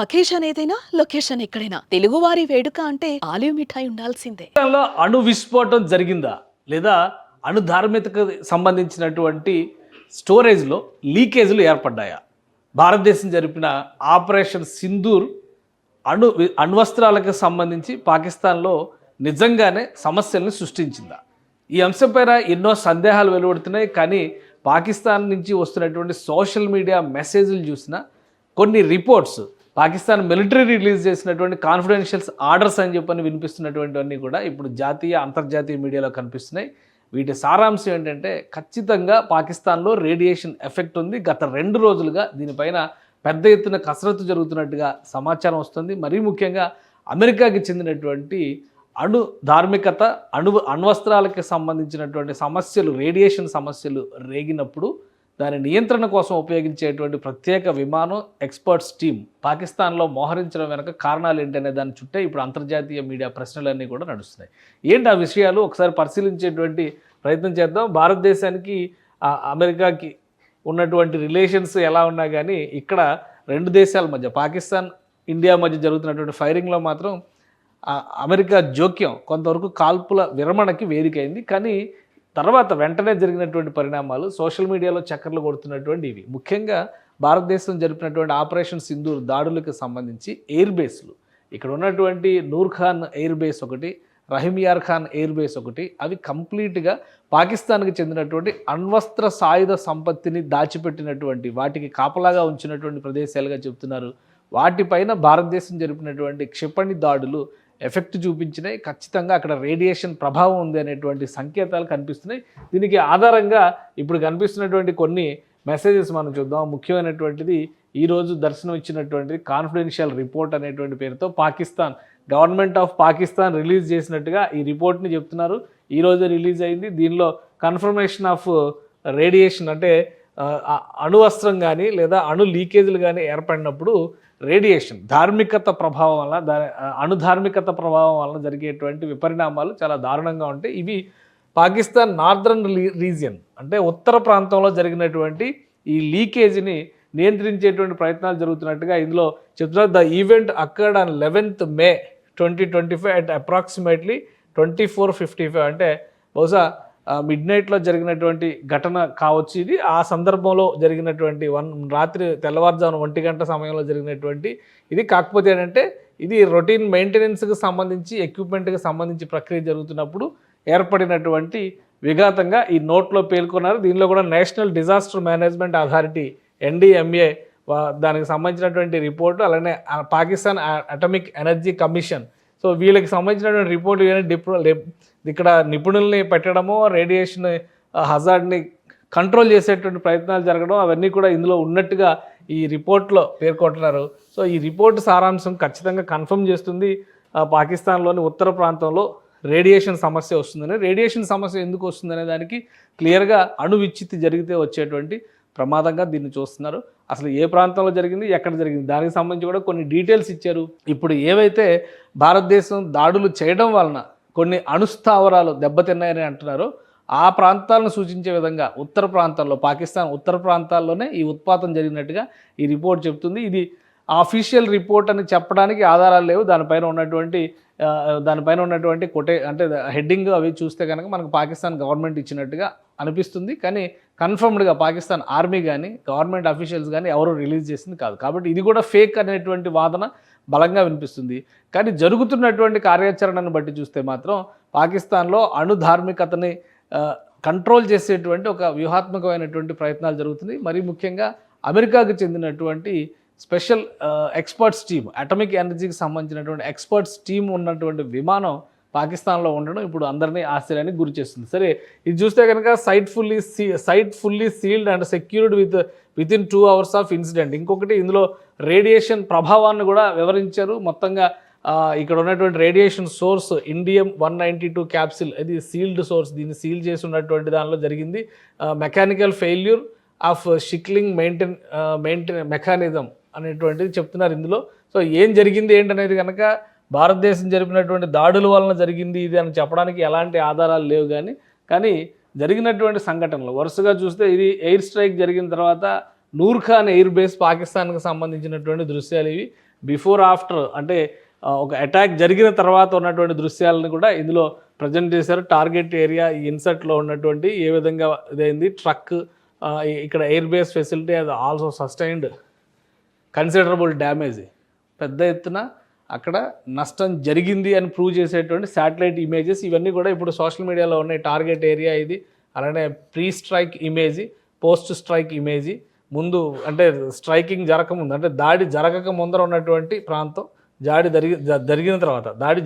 Occasion ఏదైనా location ఎక్కడైనా తెలుగువారి వేడుక అంటే ఆలివ్ మిఠాయి ఉండాల్సిందే. లో అణు విస్ఫోటం జరిగిందా? లేదా అణు ధార్మికతకు సంబంధించినటువంటి స్టోరేజ్‌లో లీకేజ్‌లు ఏర్పడ్డాయా? భారతదేశం జరిపిన ఆపరేషన్ సింధూర్ అణ్వస్త్రాలకు సంబంధించి పాకిస్తాన్‌లో నిజంగానే సమస్యల్ని సృష్టించిందా? ఈ అంశంపైన ఎన్నో సందేహాలు వెలువడుతున్నాయి. కానీ పాకిస్తాన్ నుంచి వస్తున్నటువంటి సోషల్ మీడియా మెసేజ్‌లు చూసినా కొన్ని రిపోర్ట్స్ పాకిస్తాన్ మిలిటరీ రిలీజ్ చేసినటువంటి కాన్ఫిడెన్షియల్స్ ఆర్డర్స్ అని చెప్పని వినిపిస్తున్నటువంటివన్నీ కూడా ఇప్పుడు జాతీయ అంతర్జాతీయ మీడియాలో కనిపిస్తున్నాయి. వీటి సారాంశం ఏంటంటే ఖచ్చితంగా పాకిస్తాన్లో రేడియేషన్ ఎఫెక్ట్ ఉంది. గత 2 రోజులుగా దీనిపైన పెద్ద ఎత్తున కసరత్తు జరుగుతున్నట్టుగా సమాచారం వస్తుంది. మరీ ముఖ్యంగా అమెరికాకి చెందినటువంటి అణు ధార్మికత అణ్వస్త్రాలకి సంబంధించినటువంటి సమస్యలు, రేడియేషన్ సమస్యలు రేగినప్పుడు దాని నియంత్రణ కోసం ఉపయోగించేటువంటి ప్రత్యేక విమానం ఎక్స్పర్ట్స్ టీం పాకిస్తాన్లో మోహరించడం వెనక కారణాలు ఏంటనే దాని చుట్టే ఇప్పుడు అంతర్జాతీయ మీడియా ప్రశ్నలన్నీ కూడా నడుస్తున్నాయి. ఏంటి ఆ విషయాలు ఒకసారి పరిశీలించేటువంటి ప్రయత్నం చేద్దాం. భారతదేశానికి అమెరికాకి ఉన్నటువంటి రిలేషన్స్ ఎలా ఉన్నా కానీ ఇక్కడ 2 దేశాల మధ్య పాకిస్తాన్ ఇండియా మధ్య జరుగుతున్నటువంటి ఫైరింగ్లో మాత్రం అమెరికా జోక్యం కొంతవరకు కాల్పుల విరమణకి వేదికైంది. కానీ తర్వాత వెంటనే జరిగినటువంటి పరిణామాలు సోషల్ మీడియాలో చక్కర్లు కొడుతున్నటువంటి ఇవి. ముఖ్యంగా భారతదేశం జరిపినటువంటి ఆపరేషన్ సింధూర్ దాడులకు సంబంధించి ఎయిర్ బేస్లు ఇక్కడ ఉన్నటువంటి నూర్ ఖాన్ ఎయిర్ బేస్ ఒకటి, రహీమియార్ ఖాన్ ఎయిర్ బేస్ ఒకటి, అవి కంప్లీట్గా పాకిస్తాన్కి చెందినటువంటి అణ్వస్త్ర సాయుధ సంపత్తిని దాచిపెట్టినటువంటి వాటికి కాపలాగా ఉంచినటువంటి ప్రదేశాలుగా చెబుతున్నారు. వాటిపైన భారతదేశం జరిపినటువంటి క్షిపణి దాడులు ఎఫెక్ట్ చూపించినాయి. ఖచ్చితంగా అక్కడ రేడియేషన్ ప్రభావం ఉంది అనేటువంటి సంకేతాలు కనిపిస్తున్నాయి. దీనికి ఆధారంగా ఇప్పుడు కనిపిస్తున్నటువంటి కొన్ని మెసేజెస్ మనం చూద్దాం. ముఖ్యమైనటువంటిది ఈరోజు దర్శనం ఇచ్చినటువంటిది కాన్ఫిడెన్షియల్ రిపోర్ట్ అనేటువంటి పేరుతో Pakistan government of Pakistan release చేసినట్టుగా ఈ రిపోర్ట్ని చెప్తున్నారు. ఈరోజు రిలీజ్ అయింది. దీనిలో కన్ఫర్మేషన్ ఆఫ్ రేడియేషన్ అంటే అణువస్త్రం కానీ లేదా అణు లీకేజీలు కానీ ఏర్పడినప్పుడు రేడియేషన్ ధార్మికత ప్రభావం వల్ల అణుధార్మికత ప్రభావం వలన జరిగేటువంటి విపరిణామాలు చాలా దారుణంగా ఉంటాయి. ఇవి పాకిస్తాన్ నార్దర్న్ రీజియన్ అంటే ఉత్తర ప్రాంతంలో జరిగినటువంటి ఈ లీకేజీని నియంత్రించేటువంటి ప్రయత్నాలు జరుగుతున్నట్టుగా ఇందులో చెప్తున్నారు. The event occurred on 11th May 2025 at approximately 24:55 అంటే బహుశా మిడ్ నైట్లో జరిగినటువంటి ఘటన కావచ్చు ఇది. ఆ సందర్భంలో జరిగినటువంటి రాత్రి తెల్లవారుజామున 1 గంట సమయంలో జరిగినటువంటి ఇది. కాకపోతే ఏంటంటే ఇది రొటీన్ మెయింటెనెన్స్కి సంబంధించి ఎక్విప్మెంట్కి సంబంధించి ప్రక్రియ జరుగుతున్నప్పుడు ఏర్పడినటువంటి విఘాతంగా ఈ నోట్లో పేర్కొన్నారు. దీనిలో కూడా national disaster management authority NDMA దానికి సంబంధించినటువంటి రిపోర్టు, అలానే Pakistan atomic energy commission, so వీళ్ళకి సంబంధించినటువంటి రిపోర్టు కానీ ఇక్కడ నిపుణుల్ని పెట్టడము, రేడియేషన్ హజార్డ్ని కంట్రోల్ చేసేటువంటి ప్రయత్నాలు జరగడం అవన్నీ కూడా ఇందులో ఉన్నట్టుగా ఈ రిపోర్ట్లో పేర్కొంటున్నారు. సో ఈ రిపోర్టు సారాంశం ఖచ్చితంగా కన్ఫర్మ్ చేస్తుంది పాకిస్తాన్లోని ఉత్తర ప్రాంతంలో రేడియేషన్ సమస్య వస్తుందని. రేడియేషన్ సమస్య ఎందుకు వస్తుందనే దానికి క్లియర్గా అణు విచ్ఛిత్తి జరిగితే వచ్చేటువంటి ప్రమాదంగా దీన్ని చూస్తున్నారు. అసలు ఏ ప్రాంతంలో జరిగింది, ఎక్కడ జరిగింది, దానికి సంబంధించి కూడా కొన్ని డీటెయిల్స్ ఇచ్చారు. ఇప్పుడు ఏవైతే భారతదేశం దాడులు చేయడం వలన కొన్ని అణుస్థావరాలు దెబ్బతిన్నాయని అంటున్నారో ఆ ప్రాంతాలను సూచించే విధంగా ఉత్తర ప్రాంతాల్లో పాకిస్తాన్ ఉత్తర ప్రాంతాల్లోనే ఈ ఉత్పాతం జరిగినట్టుగా ఈ రిపోర్ట్ చెప్తుంది. ఇది ఆఫీషియల్ రిపోర్ట్ అని చెప్పడానికి ఆధారాలు లేవు. దానిపైన ఉన్నటువంటి అంటే హెడ్డింగ్ అవి చూస్తే కనుక మనకు పాకిస్తాన్ గవర్నమెంట్ ఇచ్చినట్టుగా అనిపిస్తుంది. కానీ కన్ఫర్మ్డ్గా పాకిస్తాన్ ఆర్మీ కానీ గవర్నమెంట్ అఫీషియల్స్ కానీ ఎవరు రిలీజ్ చేసింది కాదు. కాబట్టి ఇది కూడా ఫేక్ అనేటువంటి వాదన బలంగా వినిపిస్తుంది. కానీ జరుగుతున్నటువంటి కార్యాచరణను బట్టి చూస్తే మాత్రం పాకిస్తాన్లో అణు ధార్మికతని కంట్రోల్ చేసేటువంటి ఒక వ్యూహాత్మకమైనటువంటి ప్రయత్నాలు జరుగుతుంది. మరీ ముఖ్యంగా అమెరికాకు చెందినటువంటి స్పెషల్ ఎక్స్పర్ట్స్ టీమ్, అటమిక్ ఎనర్జీకి సంబంధించినటువంటి ఎక్స్పర్ట్స్ టీమ్ ఉన్నటువంటి విమానం పాకిస్తాన్లో ఉండడం ఇప్పుడు అందరినీ ఆశ్చర్యానికి గురి చేస్తుంది. సరే, ఇది చూస్తే కనుక site fully sealed and secured within 2 hours of incident. ఇంకొకటి ఇందులో రేడియేషన్ ప్రభావాన్ని కూడా వివరించారు. మొత్తంగా ఇక్కడ ఉన్నటువంటి రేడియేషన్ సోర్స్ ఇండియం 192 క్యాప్సిల్, ఇది సీల్డ్ సోర్స్. దీన్ని సీల్ చేసి ఉన్నటువంటి దానిలో జరిగింది. మెకానికల్ ఫెయిల్యూర్ ఆఫ్ షిక్లింగ్ మెయింటైన్ మెకానిజం అనేటువంటిది చెప్తున్నారు ఇందులో. సో ఏం జరిగింది ఏంటనేది కనుక భారతదేశం జరిపినటువంటి దాడుల వలన జరిగింది ఇది అని చెప్పడానికి ఎలాంటి ఆధారాలు లేవు. కానీ జరిగినటువంటి సంఘటనలు వరుసగా చూస్తే ఇది ఎయిర్ స్ట్రైక్ జరిగిన తర్వాత నూర్ ఖాన్ ఎయిర్ బేస్ పాకిస్తాన్కి సంబంధించినటువంటి దృశ్యాలు ఇవి. బిఫోర్ ఆఫ్టర్ అంటే ఒక అటాక్ జరిగిన తర్వాత ఉన్నటువంటి దృశ్యాలను కూడా ఇందులో ప్రజెంట్ చేశారు. టార్గెట్ ఏరియా ఈ ఇన్సర్ట్లో ఉన్నటువంటి ఏ విధంగా ఇదైంది, ట్రక్ ఇక్కడ ఎయిర్ బేస్ ఫెసిలిటీ అది ఆల్సో సస్టైన్డ్ కన్సిడరబుల్ డ్యామేజ్, పెద్ద ఎత్తున అక్కడ నష్టం జరిగింది అని ప్రూవ్ చేసేటువంటి శాటిలైట్ ఇమేజెస్ ఇవన్నీ కూడా ఇప్పుడు సోషల్ మీడియాలో ఉన్నాయి. టార్గెట్ ఏరియా ఇది, అలానే pre strike image, post strike image, ముందు అంటే స్ట్రైకింగ్ జరగకముందు అంటే దాడి జరగక ముందర ఉన్నటువంటి ప్రాంతం, దాడి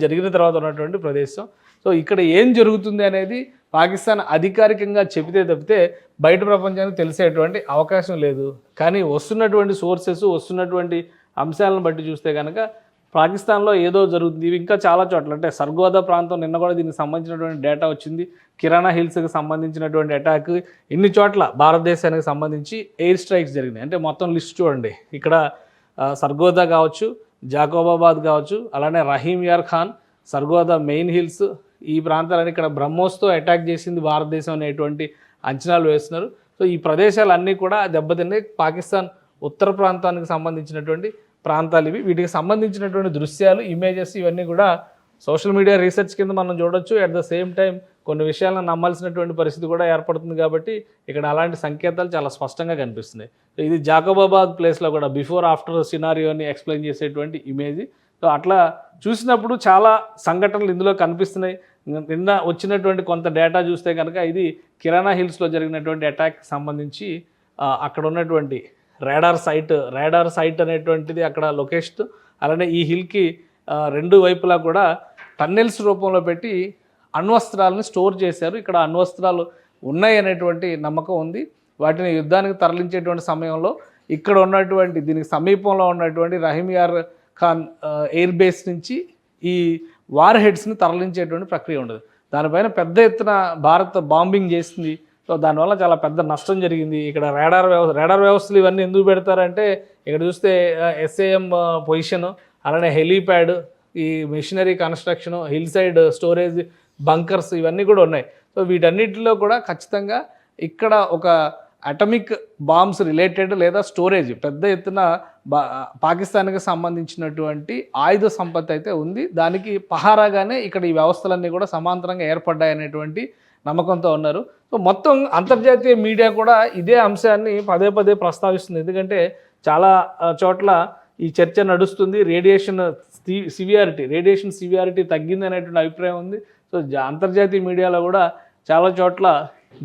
జరిగిన తర్వాత ఉన్నటువంటి ప్రదేశం. సో ఇక్కడ ఏం జరుగుతుంది అనేది పాకిస్తాన్ అధికారికంగా చెబితే తప్పితే బయట ప్రపంచానికి తెలిసేటువంటి అవకాశం లేదు. కానీ వస్తున్నటువంటి సోర్సెస్, వస్తున్నటువంటి అంశాలను బట్టి చూస్తే కనుక పాకిస్తాన్లో ఏదో జరుగుతుంది. ఇవి ఇంకా చాలా చోట్ల అంటే సర్గోదా ప్రాంతం, నిన్న కూడా దీనికి సంబంధించినటువంటి డేటా వచ్చింది. కిరాణా హిల్స్కి సంబంధించినటువంటి అటాక్, ఇన్ని చోట్ల భారతదేశానికి సంబంధించి ఎయిర్ స్ట్రైక్స్ జరిగినాయి. అంటే మొత్తం లిస్ట్ చూడండి, ఇక్కడ సర్గోదా కావచ్చు, జాకోబాబాద్ కావచ్చు, అలానే రహీమ్ యార్ ఖాన్, సర్గోదా మెయిన్ హిల్స్, ఈ ప్రాంతాలని ఇక్కడ బ్రహ్మోస్తో అటాక్ చేసింది భారతదేశం అనేటువంటి అంచనాలు వేస్తున్నారు. సో ఈ ప్రదేశాలన్నీ కూడా దెబ్బతిన్నాయి. పాకిస్తాన్ ఉత్తర ప్రాంతానికి సంబంధించినటువంటి ప్రాంతాలు ఇవి. వీటికి సంబంధించినటువంటి దృశ్యాలు, ఇమేజెస్ ఇవన్నీ కూడా సోషల్ మీడియా రీసెర్చ్ కింద మనం చూడొచ్చు. అట్ ద సేమ్ టైం కొన్ని విషయాలను నమ్మాల్సినటువంటి పరిస్థితి కూడా ఏర్పడుతుంది. కాబట్టి ఇక్కడ అలాంటి సంకేతాలు చాలా స్పష్టంగా కనిపిస్తున్నాయి. సో ఇది జాకోబాబాద్ ప్లేస్లో కూడా బిఫోర్ ఆఫ్టర్ సినారియోని ఎక్స్ప్లెయిన్ చేసేటువంటి ఇమేజ్. సో అట్లా చూసినప్పుడు చాలా సంఘటనలు ఇందులో కనిపిస్తున్నాయి. నిన్న వచ్చినటువంటి కొంత డేటా చూస్తే కనుక ఇది కిరాణా హిల్స్లో జరిగినటువంటి అటాక్కి సంబంధించి అక్కడ ఉన్నటువంటి రాడార్ సైట్ అనేటువంటిది అక్కడ లొకేషన్, అలానే ఈ హిల్కి రెండు వైపులా కూడా టన్నెల్స్ రూపంలో పెట్టి అణ్వస్త్రాలను స్టోర్ చేశారు. ఇక్కడ అణ్వస్త్రాలు ఉన్నాయి అనేటువంటి నమ్మకం ఉంది. వాటిని యుద్ధానికి తరలించేటువంటి సమయంలో ఇక్కడ ఉన్నటువంటి దీనికి సమీపంలో ఉన్నటువంటి రహీమ్ యార్ ఖాన్ ఎయిర్ బేస్ నుంచి ఈ వార్ హెడ్స్ని తరలించేటువంటి ప్రక్రియ ఉండదు. దానిపైన పెద్ద ఎత్తున భారత్ బాంబింగ్ చేసింది. సో దానివల్ల చాలా పెద్ద నష్టం జరిగింది. ఇక్కడ రాడార్ వ్యవస్థలు ఇవన్నీ ఎందుకు పెడతారంటే ఇక్కడ చూస్తే SAM పొజిషను, అలానే హెలీప్యాడ్, ఈ machinery construction, hill side storage bunkers ఇవన్నీ కూడా ఉన్నాయి. సో వీటన్నిటిలో కూడా ఖచ్చితంగా ఇక్కడ ఒక అటమిక్ బాంబ్స్ రిలేటెడ్ లేదా స్టోరేజ్ పెద్ద ఎత్తున పాకిస్తాన్కి సంబంధించినటువంటి ఆయుధ సంపత్తి అయితే ఉంది. దానికి పహారాగానే ఇక్కడ ఈ వ్యవస్థలన్నీ కూడా సమాంతరంగా ఏర్పడ్డాయనేటువంటి నమ్మకంతో ఉన్నారు. సో మొత్తం అంతర్జాతీయ మీడియా కూడా ఇదే అంశాన్ని పదే పదే ప్రస్తావిస్తుంది. ఎందుకంటే చాలా చోట్ల ఈ చర్చ నడుస్తుంది. రేడియేషన్ సివియారిటీ తగ్గింది అనేటువంటి అభిప్రాయం ఉంది. సో అంతర్జాతీయ మీడియాలో కూడా చాలా చోట్ల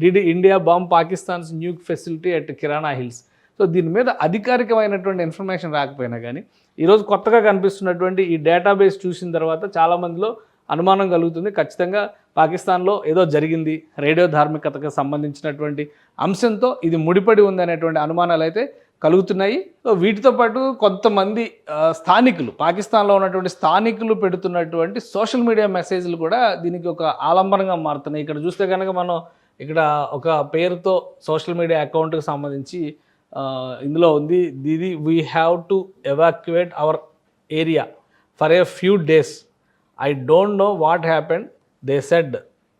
did India bomb Pakistan's Nuke facility at kirana hills. So దీని మీద అధికారికమైనటువంటి ఇన్ఫర్మేషన్ రాకపోయినా కానీ ఈరోజు కొత్తగా కనిపిస్తున్నటువంటి ఈ డేటాబేస్ చూసిన తర్వాత చాలామందిలో అనుమానం కలుగుతుంది. ఖచ్చితంగా పాకిస్తాన్లో ఏదో జరిగింది, రేడియో ధార్మికతకు సంబంధించినటువంటి అంశంతో ఇది ముడిపడి ఉంది అనేటువంటి అనుమానాలు అయితే కలుగుతున్నాయి. సో వీటితో పాటు కొంతమంది స్థానికులు, పాకిస్తాన్లో ఉన్నటువంటి స్థానికులు పెడుతున్నటువంటి సోషల్ మీడియా మెసేజ్లు కూడా దీనికి ఒక ఆలంబనంగా మారుతున్నాయి. ఇక్కడ చూస్తే కనుక మనం ఇక్కడ ఒక పేరుతో సోషల్ మీడియా అకౌంట్కి సంబంధించి ఇందులో ఉంది, దీది we have to evacuate our area for a few days. I don't know what happened. They said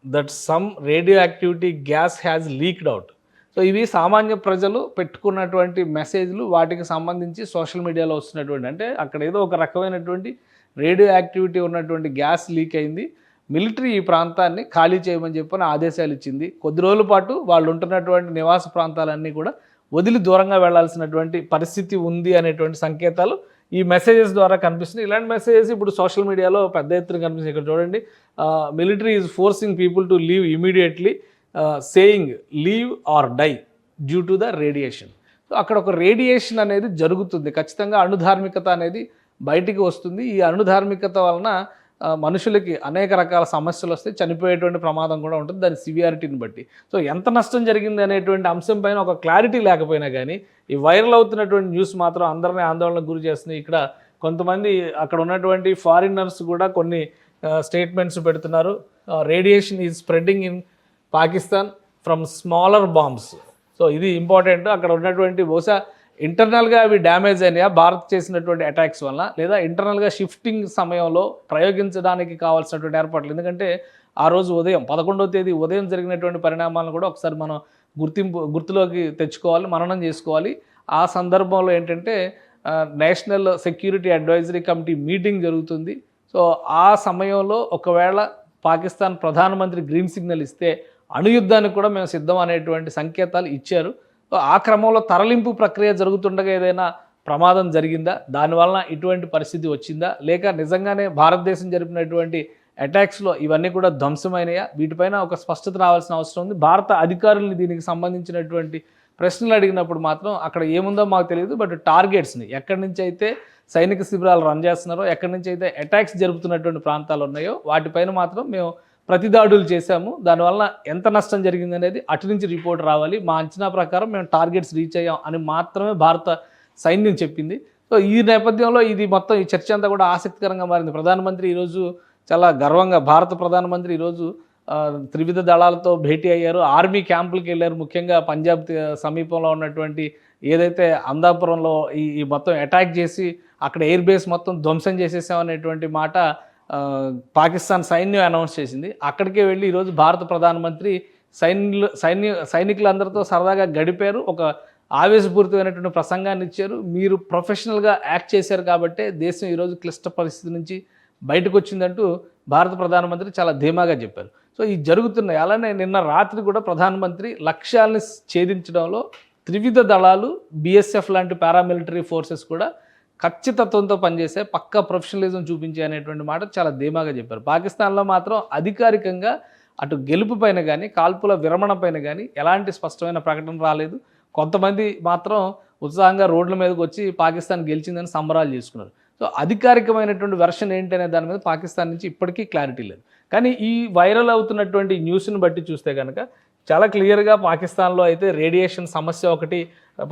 that some radioactivity gas has leaked out. So ఇవి సామాన్య ప్రజలు పెట్టుకున్నటువంటి మెసేజ్లు, వాటికి సంబంధించి సోషల్ మీడియాలో వస్తున్నటువంటి అంటే అక్కడ ఏదో ఒక రకమైనటువంటి రేడియో యాక్టివిటీ ఉన్నటువంటి గ్యాస్ లీక్ అయింది. మిలిటరీ ఈ ప్రాంతాన్ని ఖాళీ చేయమని చెప్పని ఆదేశాలు ఇచ్చింది. కొద్ది రోజుల పాటు వాళ్ళు ఉంటున్నటువంటి నివాస ప్రాంతాలన్నీ కూడా వదిలి దూరంగా వెళ్లాల్సినటువంటి పరిస్థితి ఉంది అనేటువంటి సంకేతాలు ఈ మెసేజెస్ ద్వారా కనిపిస్తుంది. ఇలాంటి మెసేజెస్ ఇప్పుడు సోషల్ మీడియాలో పెద్ద ఎత్తున కనిపిస్తుంది. ఇక్కడ చూడండి, military is forcing people to leave immediately, saying leave or die due to the radiation. So అక్కడ ఒక రేడియేషన్ అనేది జరుగుతుంది. ఖచ్చితంగా అణుధార్మికత అనేది బయటికి వస్తుంది. ఈ అణుధార్మికత వలన మనుషులకి అనేక రకాల సమస్యలు వస్తాయి, చనిపోయేటువంటి ప్రమాదం కూడా ఉంటుంది దాని సివియారిటీని బట్టి. సో ఎంత నష్టం జరిగింది అనేటువంటి అంశం పైన ఒక క్లారిటీ లేకపోయినా కానీ ఈ వైరల్ అవుతున్నటువంటి న్యూస్ మాత్రం అందరినీ ఆందోళనకు గురి చేస్తుంది. ఇక్కడ కొంతమంది అక్కడ ఉన్నటువంటి ఫారినర్స్ కూడా కొన్ని స్టేట్మెంట్స్ పెడుతున్నారు. Radiation is spreading in Pakistan from smaller bombs. So ఇది ఇంపార్టెంట్. అక్కడ ఉన్నటువంటి బహుశా ఇంటర్నల్గా అవి డ్యామేజ్ అయినాయా భారత్ చేసినటువంటి అటాక్స్ వల్ల, లేదా ఇంటర్నల్గా షిఫ్టింగ్ సమయంలో ప్రయోగించడానికి కావాల్సినటువంటి ఏర్పాట్లు. ఎందుకంటే ఆ రోజు ఉదయం 11వ తేదీ ఉదయం జరిగినటువంటి పరిణామాలను కూడా ఒకసారి మనం గుర్తులోకి తెచ్చుకోవాలి, మననం చేసుకోవాలి. ఆ సందర్భంలో ఏంటంటే national security advisory committee meeting జరుగుతుంది. సో ఆ సమయంలో ఒకవేళ పాకిస్తాన్ ప్రధానమంత్రి గ్రీన్ సిగ్నల్ ఇస్తే అణుయుద్ధానికి కూడా మేము సిద్ధం అనేటువంటి సంకేతాలు ఇచ్చారు. సో ఆ క్రమంలో తరలింపు ప్రక్రియ జరుగుతుండగా ఏదైనా ప్రమాదం జరిగిందా, దానివలన ఇటువంటి పరిస్థితి వచ్చిందా, లేక నిజంగానే భారతదేశం జరిపినటువంటి అటాక్స్లో ఇవన్నీ కూడా ధ్వంసమైనయా, వీటిపైన ఒక స్పష్టత రావాల్సిన అవసరం ఉంది. భారత అధికారుల్ని దీనికి సంబంధించినటువంటి ప్రశ్నలు అడిగినప్పుడు మాత్రం అక్కడ ఏముందో మాకు తెలియదు, బట్ టార్గెట్స్ని ఎక్కడి నుంచి అయితే సైనిక శిబిరాలు రన్ చేస్తున్నారో, ఎక్కడి నుంచి అయితే అటాక్స్ జరుపుతున్నటువంటి ప్రాంతాలు ఉన్నాయో వాటిపైన మాత్రం మేము ప్రతిదాడులు చేశాము, దానివల్ల ఎంత నష్టం జరిగింది అనేది అటు నుంచి రిపోర్ట్ రావాలి, మా అంచనా ప్రకారం మేము టార్గెట్స్ రీచ్ అయ్యాం అని మాత్రమే భారత సైన్యం చెప్పింది. సో ఈ నేపథ్యంలో ఇది మొత్తం ఈ చర్చ అంతా కూడా ఆసక్తికరంగా మారింది. ప్రధానమంత్రి ఈరోజు చాలా గర్వంగా, భారత ప్రధానమంత్రి ఈరోజు త్రివిధ దళాలతో భేటీ అయ్యారు, ఆర్మీ క్యాంపులకు వెళ్ళారు. ముఖ్యంగా పంజాబ్ సమీపంలో ఉన్నటువంటి ఏదైతే అందాపురంలో ఈ మొత్తం అటాక్ చేసి అక్కడ ఎయిర్ బేస్ మొత్తం ధ్వంసం చేసేసామనేటువంటి మాట పాకిస్తాన్ సైన్యం అనౌన్స్ చేసింది. అక్కడికే వెళ్ళి ఈరోజు భారత ప్రధానమంత్రి సైనికులందరితో సరదాగా గడిపారు, ఒక ఆవేశపూరితమైనటువంటి ప్రసంగాన్ని ఇచ్చారు. మీరు ప్రొఫెషనల్గా యాక్ట్ చేశారు కాబట్టే దేశం ఈరోజు క్లిష్ట పరిస్థితి నుంచి బయటకు వచ్చిందంటూ భారత ప్రధానమంత్రి చాలా ధీమాగా చెప్పారు. సో ఈ జరుగుతున్నాయి. అలానే నిన్న రాత్రి కూడా ప్రధానమంత్రి లక్ష్యాలని ఛేదించడంలో త్రివిధ దళాలు, బిఎస్ఎఫ్ లాంటి పారామిలిటరీ ఫోర్సెస్ కూడా ఖచ్చితత్వంతో పనిచేసే పక్కా ప్రొఫెషనలిజం చూపించే అనేటువంటి మాట చాలా ధీమాగా చెప్పారు. పాకిస్తాన్లో మాత్రం అధికారికంగా అటు గెలుపు పైన కానీ కాల్పుల విరమణ పైన కానీ ఎలాంటి స్పష్టమైన ప్రకటన రాలేదు. కొంతమంది మాత్రం ఉత్సాహంగా రోడ్ల మీదకి వచ్చి పాకిస్తాన్ గెలిచిందని సంబరాలు చేసుకున్నారు. సో అధికారికమైనటువంటి వెర్షన్ ఏంటనే దాని మీద పాకిస్తాన్ నుంచి ఇప్పటికీ క్లారిటీ లేదు. కానీ ఈ వైరల్ అవుతున్నటువంటి న్యూస్ని బట్టి చూస్తే కనుక చాలా క్లియర్గా పాకిస్తాన్లో అయితే రేడియేషన్ సమస్య ఒకటి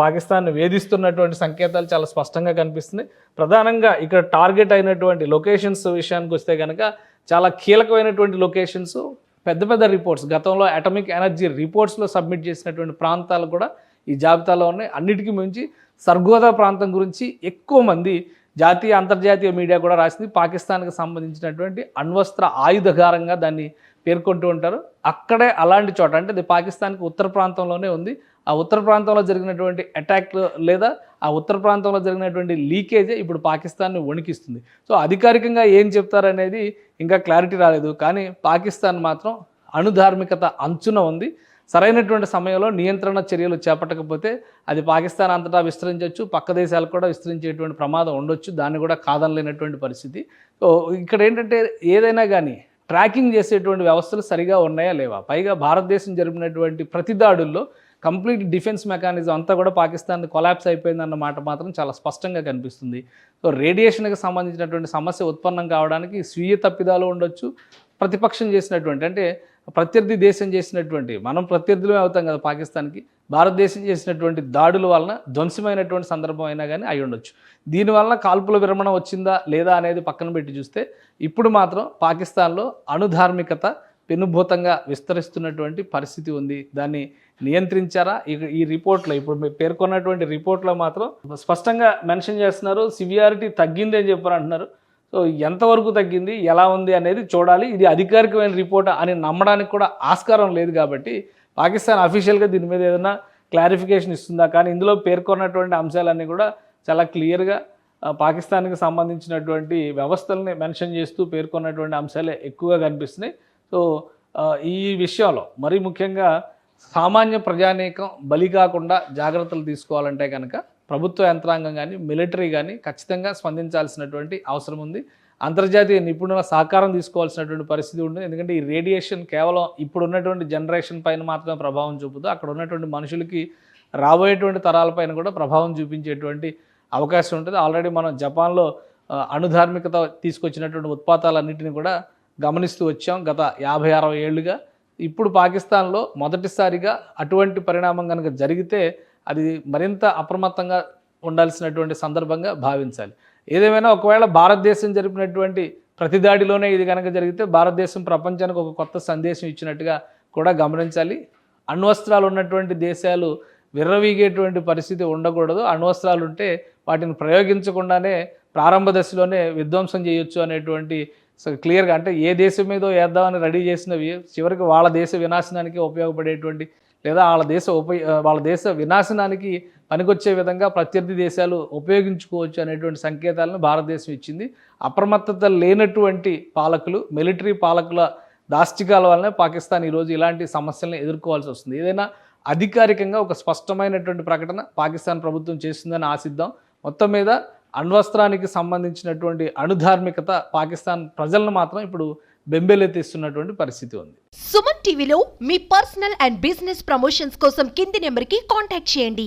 పాకిస్తాన్ని వేధిస్తున్నటువంటి సంకేతాలు చాలా స్పష్టంగా కనిపిస్తుంది. ప్రధానంగా ఇక్కడ టార్గెట్ అయినటువంటి లొకేషన్స్ విషయానికి వస్తే కనుక చాలా కీలకమైనటువంటి లొకేషన్స్, పెద్ద పెద్ద రిపోర్ట్స్, గతంలో అటామిక్ ఎనర్జీ రిపోర్ట్స్లో సబ్మిట్ చేసినటువంటి ప్రాంతాలు కూడా ఈ జాబితాలో ఉన్నాయి. అన్నిటికీ మించి సర్గోదా ప్రాంతం గురించి ఎక్కువ మంది జాతీయ అంతర్జాతీయ మీడియా కూడా రాసింది. పాకిస్తాన్కి సంబంధించినటువంటి అణ్వస్త్ర ఆయుధగారంగా దాన్ని పేర్కొంటూ ఉంటారు. అక్కడే అలాంటి చోట, అంటే అది పాకిస్తాన్కి ఉత్తర ప్రాంతంలోనే ఉంది. ఆ ఉత్తర ప్రాంతంలో జరిగినటువంటి అటాక్ లేదా ఆ ఉత్తర ప్రాంతంలో జరిగినటువంటి లీకేజే ఇప్పుడు పాకిస్తాన్ని వణికిస్తుంది. సో అధికారికంగా ఏం చెప్తారనేది ఇంకా క్లారిటీ రాలేదు. కానీ పాకిస్తాన్ మాత్రం అణుధార్మికత అంచున ఉంది. సరైనటువంటి సమయంలో నియంత్రణ చర్యలు చేపట్టకపోతే అది పాకిస్తాన్ అంతటా విస్తరించవచ్చు, పక్క దేశాలకు కూడా విస్తరించేటువంటి ప్రమాదం ఉండొచ్చు. దాన్ని కూడా కాదనలేనటువంటి పరిస్థితి. సో ఇక్కడ ఏంటంటే ఏదైనా కానీ ట్రాకింగ్ చేసేటువంటి వ్యవస్థలు సరిగా ఉన్నాయా లేవా, పైగా భారతదేశం జరిపినటువంటి ప్రతి దాడుల్లో కంప్లీట్ డిఫెన్స్ మెకానిజం అంతా కూడా పాకిస్తాన్ కొలాప్స్ అయిపోయిందన్న మాట మాత్రం చాలా స్పష్టంగా కనిపిస్తుంది. సో రేడియేషన్కి సంబంధించినటువంటి సమస్య ఉత్పన్నం కావడానికి స్వీయ తప్పిదాలు ఉండొచ్చు, ప్రతిపక్షం చేసినటువంటి, అంటే ప్రత్యర్థి దేశం చేసినటువంటి, మనం ప్రత్యర్థులమే అవుతాం కదా పాకిస్తాన్కి, భారతదేశం చేసినటువంటి దాడుల వలన ధ్వంసమైనటువంటి సందర్భం అయినా కానీ అయి ఉండొచ్చు. దీనివల్ల కాల్పుల విరమణ వచ్చిందా లేదా అనేది పక్కన పెట్టి చూస్తే ఇప్పుడు మాత్రం పాకిస్తాన్లో అణుధార్మికత పెనుభూతంగా విస్తరిస్తున్నటువంటి పరిస్థితి ఉంది. దాన్ని నియంత్రించారా? ఈ రిపోర్ట్లో, ఇప్పుడు మీరు పేర్కొన్నటువంటి రిపోర్ట్లో మాత్రం స్పష్టంగా మెన్షన్ చేస్తున్నారు, సివియారిటీ తగ్గింది అని చెప్పని అంటున్నారు. సో ఎంతవరకు తగ్గింది, ఎలా ఉంది అనేది చూడాలి. ఇది అధికారికమైన రిపోర్ట్ అని నమ్మడానికి కూడా ఆస్కారం లేదు. కాబట్టి పాకిస్తాన్ అఫీషియల్గా దీని మీద ఏదైనా క్లారిఫికేషన్ ఇస్తుందా? కానీ ఇందులో పేర్కొన్నటువంటి అంశాలన్నీ కూడా చాలా క్లియర్గా పాకిస్తాన్కి సంబంధించినటువంటి వ్యవస్థల్ని మెన్షన్ చేస్తూ పేర్కొన్నటువంటి అంశాలే ఎక్కువగా కనిపిస్తున్నాయి. సో ఈ విషయంలో మరీ ముఖ్యంగా సామాన్య ప్రజానీకం బలి కాకుండా జాగ్రత్తలు తీసుకోవాలంటే కనుక ప్రభుత్వ యంత్రాంగం కానీ మిలిటరీ కానీ ఖచ్చితంగా స్పందించాల్సినటువంటి అవసరం ఉంది. అంతర్జాతీయ నిపుణుల సహకారం తీసుకోవాల్సినటువంటి పరిస్థితి ఉంటుంది. ఎందుకంటే ఈ రేడియేషన్ కేవలం ఇప్పుడు ఉన్నటువంటి జనరేషన్ పైన మాత్రమే ప్రభావం చూపుతూ అక్కడ ఉన్నటువంటి మనుషులకి రాబోయేటువంటి తరాలపైన కూడా ప్రభావం చూపించేటువంటి అవకాశం ఉంటుంది. ఆల్రెడీ మనం జపాన్లో అణుధార్మికత తీసుకొచ్చినటువంటి ఉత్పాతాలన్నింటినీ కూడా గమనిస్తూ వచ్చాం గత 50-60 ఏళ్ళుగా. ఇప్పుడు పాకిస్తాన్లో మొదటిసారిగా అటువంటి పరిణామం కనుక జరిగితే అది మరింత అప్రమత్తంగా ఉండాల్సినటువంటి సందర్భంగా భావించాలి. ఏదేమైనా ఒకవేళ భారతదేశం జరిపినటువంటి ప్రతిదాడిలోనే ఇది కనుక జరిగితే భారతదేశం ప్రపంచానికి ఒక కొత్త సందేశం ఇచ్చినట్టుగా కూడా గమనించాలి. అణ్వస్త్రాలు ఉన్నటువంటి దేశాలు విర్రవీగేటువంటి పరిస్థితి ఉండకూడదు. అణ్వస్త్రాలు ఉంటే వాటిని ప్రయోగించకుండానే ప్రారంభ దశలోనే విధ్వంసం చేయొచ్చు అనేటువంటి క్లియర్గా, అంటే ఏ దేశం మీదో వేద్దామని రెడీ చేసినవి చివరికి వాళ్ళ దేశ వినాశనానికి ఉపయోగపడేటువంటి లేదా వాళ్ళ దేశ వినాశనానికి పనికొచ్చే విధంగా ప్రత్యర్థి దేశాలు ఉపయోగించుకోవచ్చు అనేటువంటి సంకేతాలను భారతదేశం ఇచ్చింది. అప్రమత్తత లేనటువంటి పాలకులు, మిలిటరీ పాలకుల దాష్టికాల వల్లనే పాకిస్తాన్ ఈరోజు ఇలాంటి సమస్యలను ఎదుర్కోవాల్సి వస్తుంది. ఏదైనా అధికారికంగా ఒక స్పష్టమైనటువంటి ప్రకటన పాకిస్తాన్ ప్రభుత్వం చేస్తుందని ఆశిద్దాం. మొత్తం మీద అణ్వస్త్రానికి సంబంధించినటువంటి అణుధార్మికత పాకిస్తాన్ ప్రజలను మాత్రం ఇప్పుడు బెంబేలెత్తిస్తున్నటువంటి పరిస్థితి ఉంది. సుమన్ టీవీలో మీ పర్సనల్ అండ్ బిజినెస్ ప్రమోషన్స్ కోసం కింది నెంబర్కి కాంటాక్ట్ చేయండి.